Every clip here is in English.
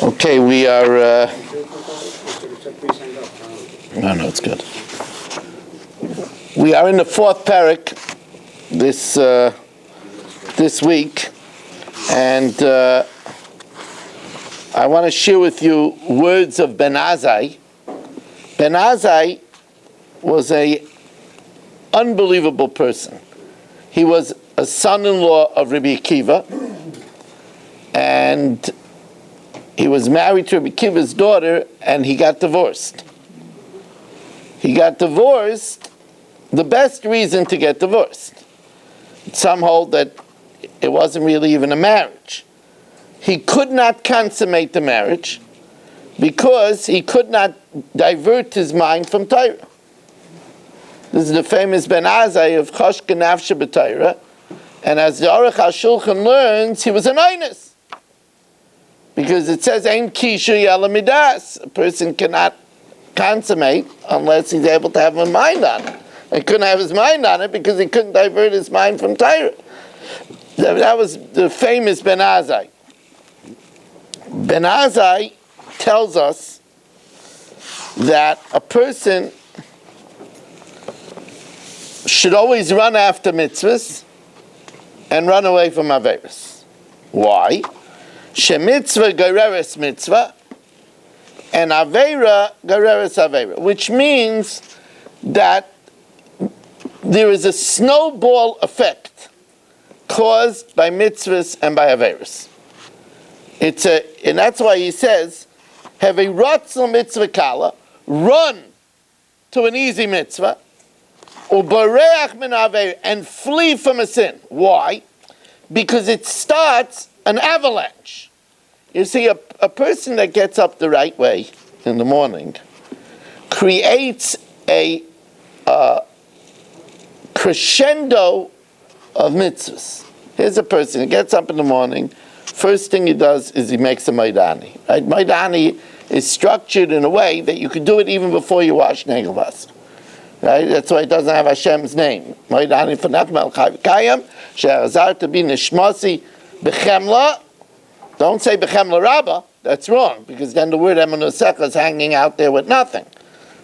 Okay, we are. No, it's good. We are in the fourth parak this week, and I want to share with you words of Ben Azai. Ben Azai was a unbelievable person. He was a son-in-law of Rabbi Akiva, and he was married to Rabbi Akiva's daughter, and he got divorced. He got divorced, the best reason to get divorced. Some hold that it wasn't really even a marriage. He could not consummate the marriage because he could not divert his mind from Torah. This is the famous Ben Azai of Choshka Nafshe B'Torah, and as the Aruch HaShulchan learns, he was an Einus. Because it says, Ein Kishu Yala Midas. A person cannot consummate unless he's able to have a mind on it. He couldn't have his mind on it because he couldn't divert his mind from Torah. That was the famous Ben Azai. Ben Azai tells us that a person should always run after mitzvahs and run away from averos. Why? Shemitzvah gereres mitzvah and avera gereres avera, which means that there is a snowball effect caused by mitzvahs and by averos. And that's why he says, have a ratzal mitzvah kala, run to an easy mitzvah, ubareach min avera, and flee from a sin. Why? Because it starts an avalanche. You see, a person that gets up the right way in the morning creates a crescendo of mitzvahs. Here's a person who gets up in the morning, first thing he does is he makes a Maidani. Right? Maidani is structured in a way that you can do it even before you wash Negelvas. Right? That's why it doesn't have Hashem's name. Maidani Fanach Mel Kayam, She'azar to be Nishmasi Bechemla. Don't say Bechemla Rabbah. That's wrong, because then the word Emunusecha is hanging out there with nothing.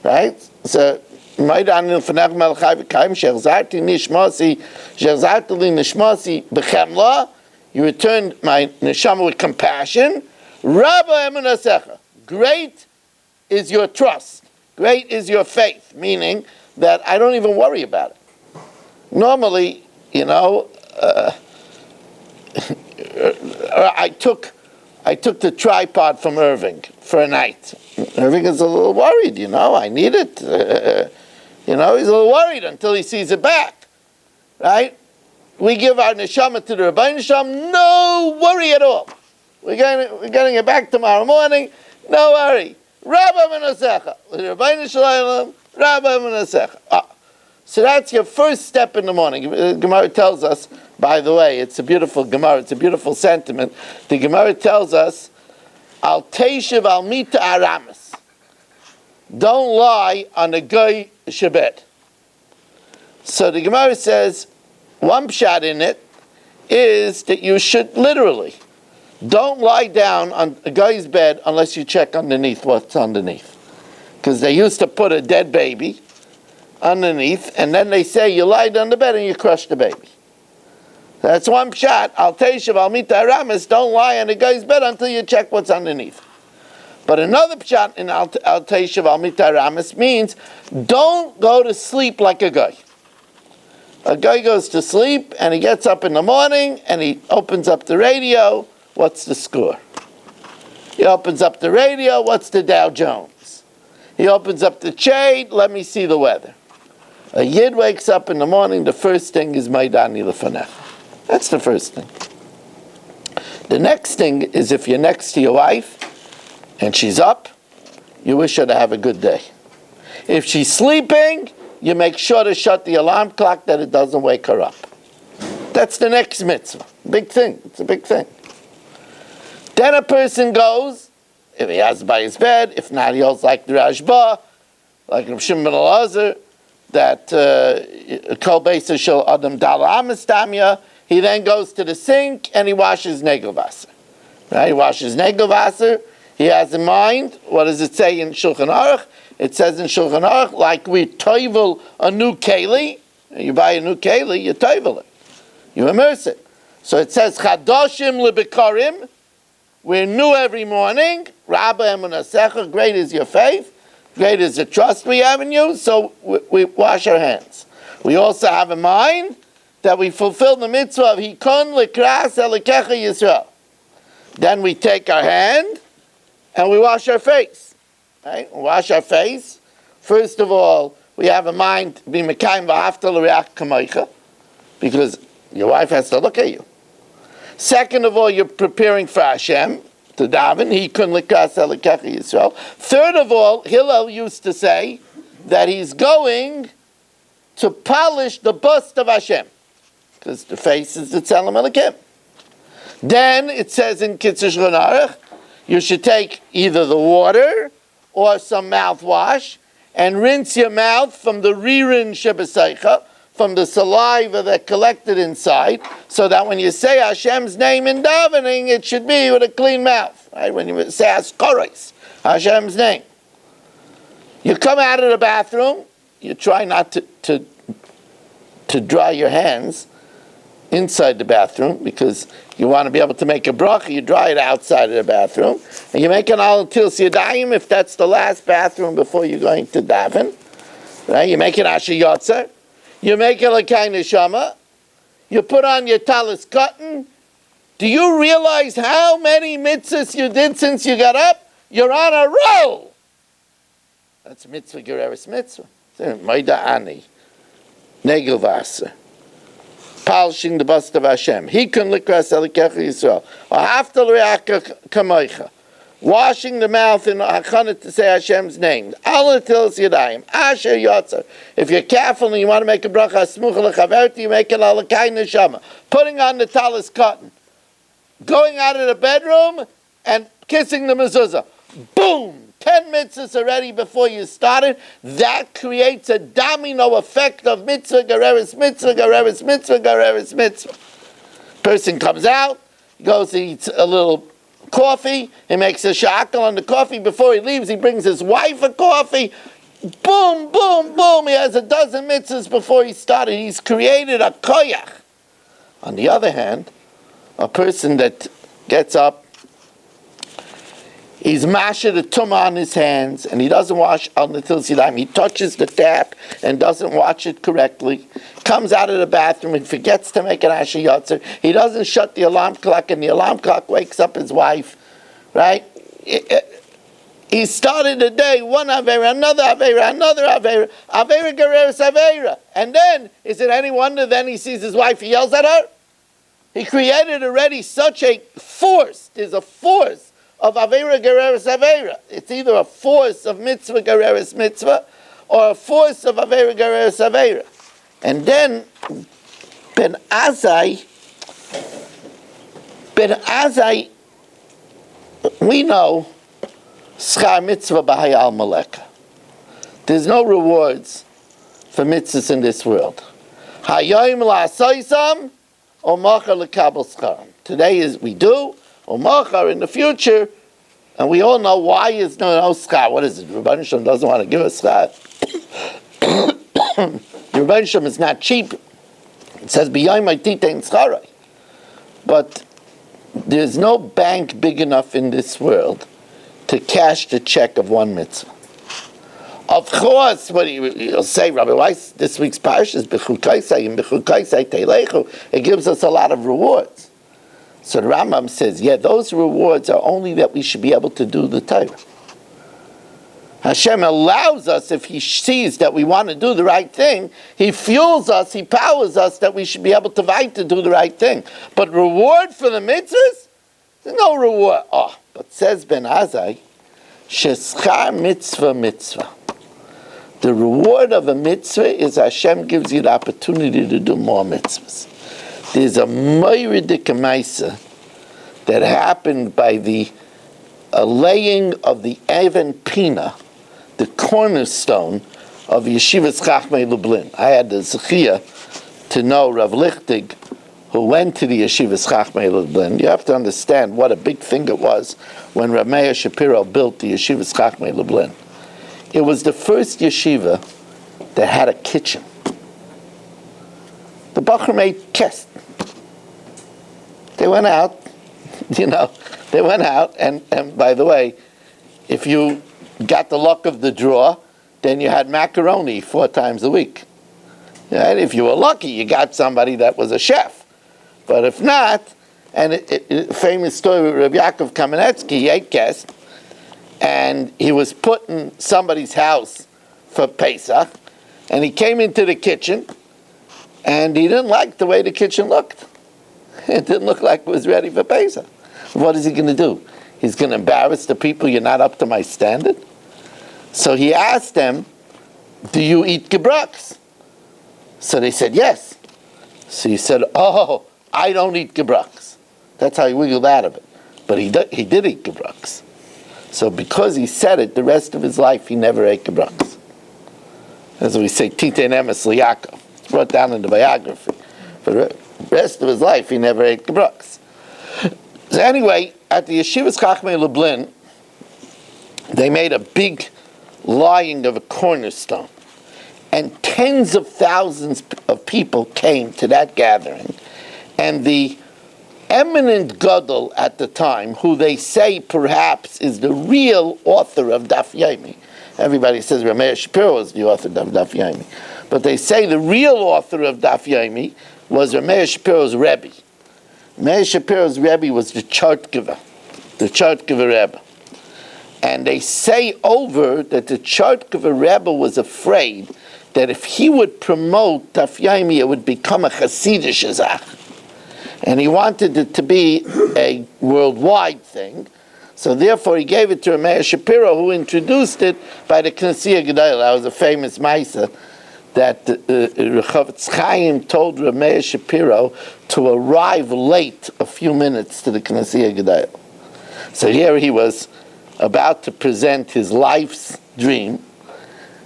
Right? So, Maidani Fanach Mel Kayam, She'azar to Nishmasi, She'azar to Nishmasi Bechemla. You returned my neshama with compassion. Rabbah Emunusecha. Great is your trust. Great is your faith. Meaning that I don't even worry about it. Normally, I took the tripod from Irving for a night. Irving is a little worried, I need it. He's a little worried until he sees it back. Right? We give our neshama to the Rabbeinu Shalom, no worry at all. We're getting it back tomorrow morning, no worry. Rabbah Menasecha. Rabbeinu Shalom, Rabbah Menasecha. So that's your first step in the morning. The Gemara tells us, by the way, it's a beautiful Gemara, it's a beautiful sentiment. The Gemara tells us, Al Teishiv Al Mita Aramis. Don't lie on the Goy Shabbat. So the Gemara says, one pshat in it is that you should literally don't lie down on a guy's bed unless you check underneath what's underneath. Because they used to put a dead baby underneath, and then they say you lied on the bed and you crushed the baby. That's one pshat. Al Teishav Al Mita Aramis, don't lie on a guy's bed until you check what's underneath. But another pshat in Al Teishav Al Mita Aramis means don't go to sleep like a guy. A guy goes to sleep and he gets up in the morning and he opens up the radio. What's the score? He opens up the radio. What's the Dow Jones? He opens up the shade. Let me see the weather. A Yid wakes up in the morning. The first thing is Maidani Lefanech. That's the first thing. The next thing is if you're next to your wife and she's up, you wish her to have a good day. If she's sleeping, you make sure to shut the alarm clock that it doesn't wake her up. That's the next mitzvah. Big thing. It's a big thing. Then a person goes, if he has by his bed, if not, he holds like the Rashba, like Rav Shimon ben Elazar, that Kol Beisa Shel Adam Dala Amis Damya. He then goes to the sink and he washes Negelvasser. Right? He washes Negelvasser. He has in mind, what does it say in Shulchan Aruch? It says in Shulchan Aruch, like we toivel a new keli, you buy a new keli, you toivel it. You immerse it. So it says, Chadoshim lebekarim, we're new every morning. Rabba emunasecha, great is your faith, great is the trust we have in you, so we wash our hands. We also have in mind that we fulfill the mitzvah of Hikon lekras elikecha Yisrael. Then we take our hand and we wash our face. Right? We wash our face. First of all, we have in mind be mekayim v'afta l'reach kamoicha, because your wife has to look at you. Second of all, you're preparing for Hashem to daven. Hikon lekras elikecha Yisrael. Third of all, Hillel used to say that he's going to polish the bust of Hashem, because the face is the Tzelem Elokim. Then it says in Kitzur Shulchan Aruch, you should take either the water or some mouthwash and rinse your mouth from the ririn shebeseicha, from the saliva that collected inside, so that when you say Hashem's name in davening, it should be with a clean mouth. Right? When you say Haskoros, Hashem's name. You come out of the bathroom, you try not to dry your hands inside the bathroom, because you want to be able to make a bracha. You dry it outside of the bathroom, and you make an al til yadayim if that's the last bathroom before you're going to daven. Right? You make an asher yotzer. You make it like kind of shama. You put on your talis cotton. Do you realize how many mitzvahs you did since you got up? You're on a roll. That's mitzvah gereris mitzvah. Maida ani, negel vaser. Polishing the bust of Hashem. Hikon likras elikecha Yisrael. Ahafta l'reach kamoicha. Washing the mouth in hachana to say Hashem's name. Al netilas yadayim. Asher yotzer. If you're careful and you want to make a bracha smucha lechaverti, you make it alakai neshama. Putting on the talis cotton. Going out of the bedroom and kissing the mezuzah. Boom! 10 mitzvahs already before you started. That creates a domino effect of mitzvah, gereris mitzvah, gereris mitzvah, gereris mitzvah. Person comes out, goes and eats a little coffee, he makes a shakal on the coffee. Before he leaves, he brings his wife a coffee. Boom, boom, boom. He has a dozen mitzvahs before he started. He's created a koyach. On the other hand, a person that gets up, he's mashed the tumah on his hands, and he doesn't wash al netilas yadayim. He touches the tap and doesn't wash it correctly. Comes out of the bathroom and forgets to make an asher yotzer. He doesn't shut the alarm clock, and the alarm clock wakes up his wife. Right? He started the day, one avera, another avera, another avera, avera gereris avera. And then, is it any wonder then he sees his wife, he yells at her? He created already such a force. There's a force of Avera Gereris Avera. It's either a force of Mitzvah Gereris Mitzvah or a force of Avera Gereris Avera. And then Ben Azai, we know Schar Mitzvah B'Hayal Maleka. There's no rewards for mitzvahs in this world. Hayom la'asoisam or machar l'kabel schar. Today is we do, or machar in the future, and we all know why is no schar. What is it? Rebbeinu Shem doesn't want to give us schar. Rebbeinu Shem is not cheap. It says b'yayim ha'titein scharai. But there's no bank big enough in this world to cash the check of one mitzvah. Of course, what you'll say, Rabbi Weiss, this week's parish is b'chukaisai, and b'chukaisai teilechu. It gives us a lot of rewards. So the Rambam says, yeah, those rewards are only that we should be able to do the Torah. Hashem allows us, if He sees that we want to do the right thing, He fuels us, He powers us that we should be able to fight to do the right thing. But reward for the mitzvahs? There's no reward. Oh, but says Ben Azai, sheschar mitzvah mitzvah. The reward of a mitzvah is Hashem gives you the opportunity to do more mitzvahs. There's a Moiridik Maisa that happened by the laying of the Even Pina, the cornerstone of Yeshivas Chachmei Lublin. I had the Zechia to know Rav Lichtig, who went to the Yeshivas Chachmei Lublin. You have to understand what a big thing it was when Rav Meir Shapiro built the Yeshivas Chachmei Lublin. It was the first yeshiva that had a kitchen. The Bachar made kest. They went out, and by the way, if you got the luck of the draw, then you had macaroni 4 times a week. Right? If you were lucky, you got somebody that was a chef. But if not, and famous story with Rabbi Yaakov Kamenetsky, he ate guest, and he was put in somebody's house for Pesach, and he came into the kitchen, and he didn't like the way the kitchen looked. It didn't look like it was ready for Pesach. What is he going to do? He's going to embarrass the people, you're not up to my standard? So he asked them, do you eat gebraks? So they said, yes. So he said, oh, I don't eat gebraks. That's how he wiggled out of it. But he did eat gebraks. So because he said it, the rest of his life he never ate gebraks. As we say, Titein Emes L'Yaakov. It's brought down in the biography. For the rest of his life he never ate gebraks. So anyway, at the Yeshivas Chachmei Lublin, they made a big lying of a cornerstone. And tens of thousands of people came to that gathering. And the eminent Gadol at the time, who they say perhaps is the real author of Daf Yomi. Everybody says Rav Meir Shapiro is the author of Daf Yomi. But they say the real author of Daf Yomi was Rav Meir Shapiro's Rebbe. Meir Shapiro's Rebbe was the Chartgiver Rebbe. And they say over that the Chartgiver Rebbe was afraid that if he would promote Daf Yomi, it would become a Hasidish Zach. And he wanted it to be a worldwide thing. So therefore he gave it to Rav Meir Shapiro, who introduced it by the Knessia Gedolah. That was a famous Maisa that Rechavetz Chaim told Rav Meir Shapiro to arrive late a few minutes to the Knessia Gedolah. So here he was about to present his life's dream.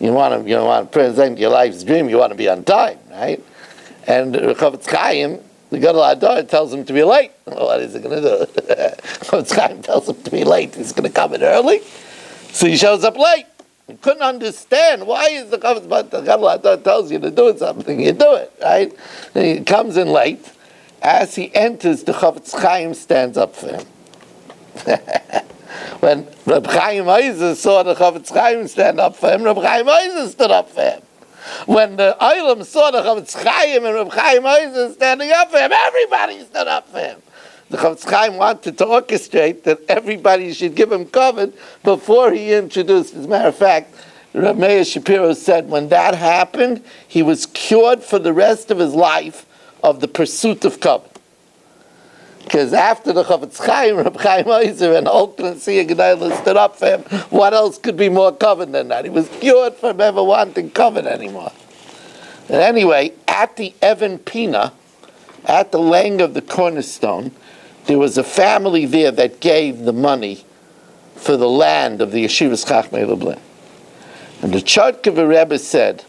You want to present your life's dream, you want to be on time, right? And Rechavetz Chaim, the Gadol Hador, tells him to be late. Well, what is he going to do? Rechavetz Chaim tells him to be late. He's going to come in early. So he shows up late. He couldn't understand why is the Gadol Hador tells you to do something, you do it, right? And he comes in late. As he enters, the Rechavetz Chaim stands up for him. When Reb Chaim Oizer saw the Chavetz Chaim stand up for him, Reb Chaim Oizer stood up for him. When the Olam saw the Chavetz Chaim and Reb Chaim Oizer standing up for him, everybody stood up for him. The Chavetz Chaim wanted to orchestrate that everybody should give him kavod before he introduced. As a matter of fact, Rav Meir Shapiro said when that happened, he was cured for the rest of his life of the pursuit of kavod. Because after the Chavetz Chaim, Reb Chaim Oizer and Old Knessia Gedolah stood up for him, what else could be more kavod than that? He was cured from ever wanting kavod anymore. And anyway, at the Evan Pina, at the laying of the cornerstone, there was a family there that gave the money for the land of the Yeshivas Chachmei Lublin. And the Chartgiver Rebbe said,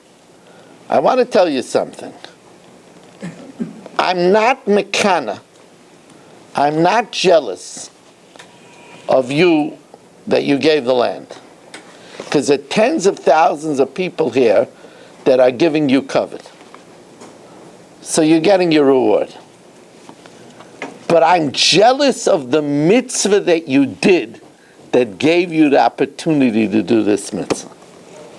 I want to tell you something. I'm not mekana. I'm not jealous of you that you gave the land. Because there are tens of thousands of people here that are giving you kavod. So you're getting your reward. But I'm jealous of the mitzvah that you did that gave you the opportunity to do this mitzvah.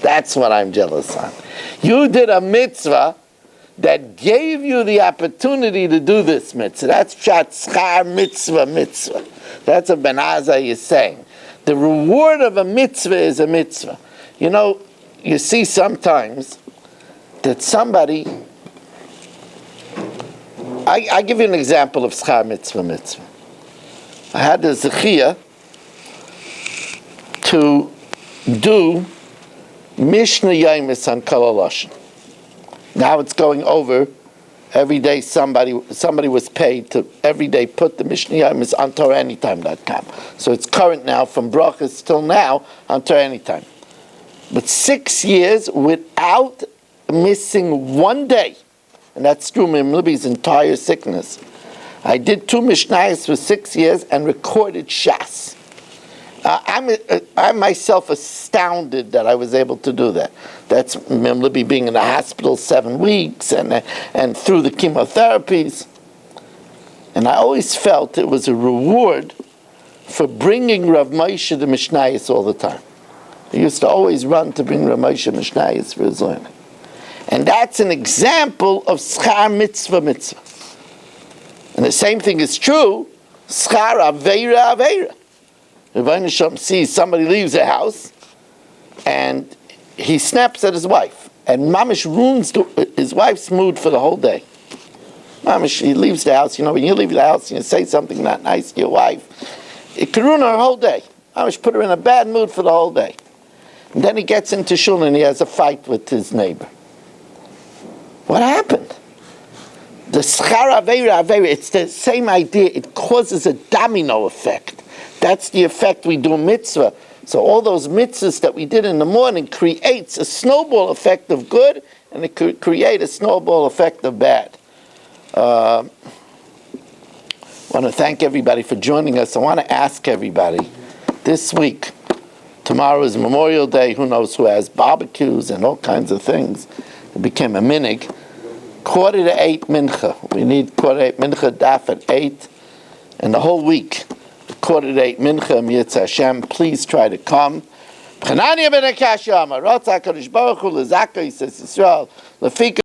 That's what I'm jealous on. You did a mitzvah that gave you the opportunity to do this mitzvah. That's pshat schar mitzvah. That's what Ben Azai is saying. The reward of a mitzvah is a mitzvah. You know, you see sometimes that somebody... I give you an example of schar mitzvah. I had the zechiyah to do Mishnah Yomis on Kol HaLashon. Now it's going over. Every day somebody was paid to every day put the Mishnah Yomis on TorahAnytime.com. So it's current now from Brachas till now on Torah Anytime. But 6 years without missing one day, and that's through Mimlibi's entire sickness. I did 2 Mishnayos for 6 years and recorded Shas. I'm myself astounded that I was able to do that. That's Mimlibi being in the hospital 7 weeks and through the chemotherapies. And I always felt it was a reward for bringing Rav Moshe the Mishnayos all the time. He used to always run to bring Rav Moshe Mishnayos for his learning. And that's an example of schar mitzvah. And the same thing is true, schar aveira. Rebbeinu Shalom sees somebody leaves a house and he snaps at his wife. And Mamish ruins his wife's mood for the whole day. Mamish, he leaves the house. You know, when you leave the house and you say something not nice to your wife, it can ruin her whole day. Mamish put her in a bad mood for the whole day. And then he gets into shul and he has a fight with his neighbor. What happened? The schar aveira, it's the same idea. It causes a domino effect. That's the effect we do mitzvah. So all those mitzvahs that we did in the morning creates a snowball effect of good, and it could create a snowball effect of bad. I want to thank everybody for joining us. I want to ask everybody, this week, tomorrow is Memorial Day, who knows who has barbecues and all kinds of things. It became a minig. 7:45 mincha. We need 7:45 mincha daf at 8, and the whole week. 7:45 mincha, Yitz Hashem, please try to come. Chananya ben Akashya, Maratz HaKadosh Baruch Hu, L'Zaka, he says, Yisrael, Lefika.